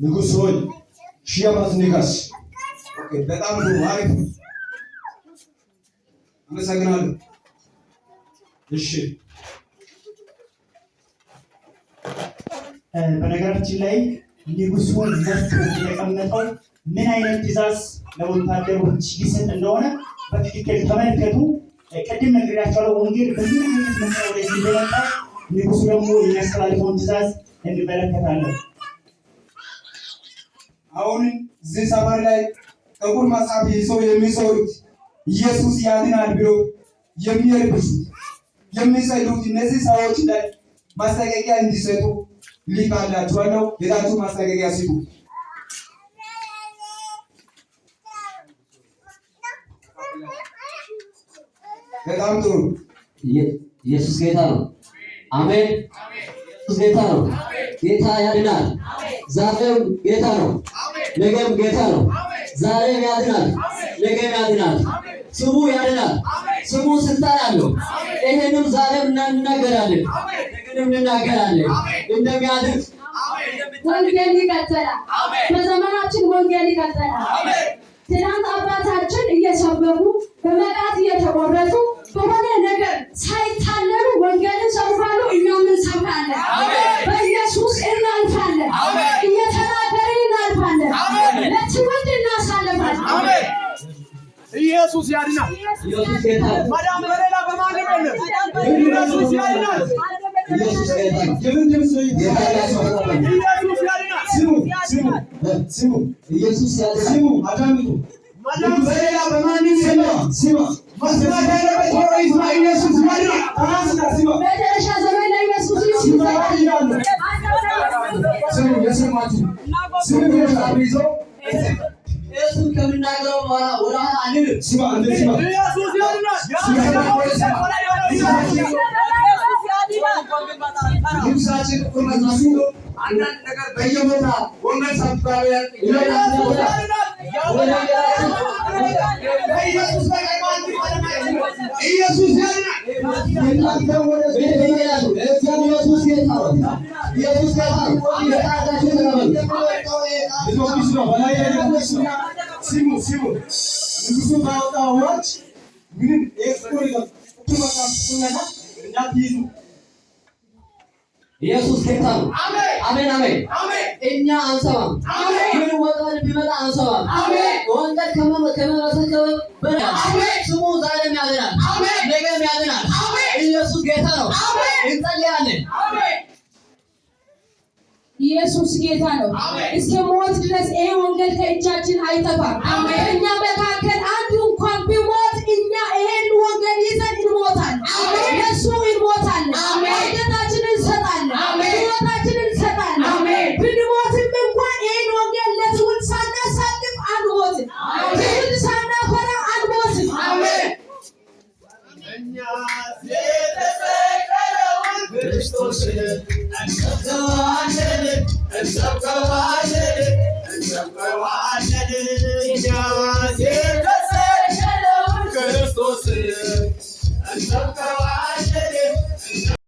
ንጉሥ ሆይ ሺህ ዓመት ንገስ። በጣም አሪፍ አመሰግናለሁ። እሺ በነገራችን ላይ ንጉሡ መርጦ የተቀመጠው ምን አይነት ትእዛዝ ለወታደሮች ሊሰጥ እንደሆነ በትክክል ተመልከቱ። ቅድም ነግሬያቸዋለሁ። ወንጌል በምን አይነት መስመር ላይ እንደመጣ ንጉሡ ደግሞ የሚያስተላልፈውን ትእዛዝ እንመለከታለን። አሁን እዚህ ሰፈር ላይ ጥቁር መጽሐፍ ይዘው የሚሰሩት ኢየሱስ ያድናል ብሎ የሚያልብሱት የሚሰሉት እነዚህ ሰዎች ላይ ማስጠንቀቂያ እንዲሰጡ ልካላችኋለሁ። ሄዳችሁ ማስጠንቀቂያ ስጡ። በጣም ጥሩ። ኢየሱስ ጌታ ነው። አሜን። ኢየሱስ ጌታ ነው። ጌታ ያድናል። ዛሬም ጌታ ነው፣ ነገም ጌታ ነው። ዛሬም ያድናል፣ ነገም ያድናል። ስሙ ያድናል። ስሙ ስልጣን አለው። ይሄንም ዛሬም እንናገራለን፣ ነገም እንናገራለን። እንደሚያድን ወንጌል ይቀጥላል። በዘመናችን ወንጌል ይቀጥላል። ትናንት አባታችን እየሰበኩ በመቃት እየተቆረጡ በሆነ ነገር ሳይታለሉ ወንጌልን ሰብካሉ። እኛም እንሰብካለን። በኢየሱስ እናልፋለን። እየተናገርን እናልፋለን። ለትውልድ እናሳልፋለን። ኢየሱስ ያድናል። ማዳን በሌላ በማንም የለም። ኢየሱስ ያድናል። ኢየሱስ ጌታ ነው። ኢየሱስ ያድናል። ስሙ ኢየሱስ ያድናል። ስሙ አዳምጡ። ማዳን በሌላ በማንም ስማ ስማ መስማት ያለበት ሆኖ ይስማ። ኢየሱስ ያድናል። አራስና ስማ መጨረሻ ዘመን ላይ ኢየሱስ ስሙ የሰማችሁ ስሙ ይዞ ኢየሱስ ከምናገረው በኋላ ወደ ኋላ አንልም። ስማ አንተ ስማ ኢየሱስ ያድናል። ልብሳችን ቁርመቱ አንዳንድ ነገር በየቦታ ወንጌል ሰብካለ ኢየሱስ ያድናል። እናንተ ወደ ቤት ይያዙ። ኢየሱስ ጌታ ነው። ኢየሱስ ጌታ ነው። የታዳችሁ ስሙ ስሙ ንጉሡ ባወጣው አዋጅ ምንም እንዳትይዙ። ኢየሱስ ጌታ ነው። አሜን አሜን። እኛ አንሰማም። ምን ወጣት ቢመጣ አንሰማም። ወንጌል ከመመሰከር በላይ ስሙ ዛሬም ያድናል፣ ነገም ያድናል። ኢየሱስ ጌታ ነው። እንጸልያለን። ኢየሱስ ጌታ ነው። እስከ ሞት ድረስ ይሄ ወንጌል ከእጃችን አይጠፋም። እኛ መካከል አንዱ እንኳን ቢሞት እኛ ይሄን ወንጌል ይዘን እንሞታለን። ለሱ እንሞታለን። ሕይወታችንን እንሰጣለን። ሕይወታችንን እንሰጣለን። ብንሞትም እንኳን ይሄን ወንጌል ለትውልድ ሳናሳልፍ አንሞትም። ትውልድ ሳናፈራ አንሞትም። እኛ የተሰቀለውን ክርስቶስን እንሰብከዋለን።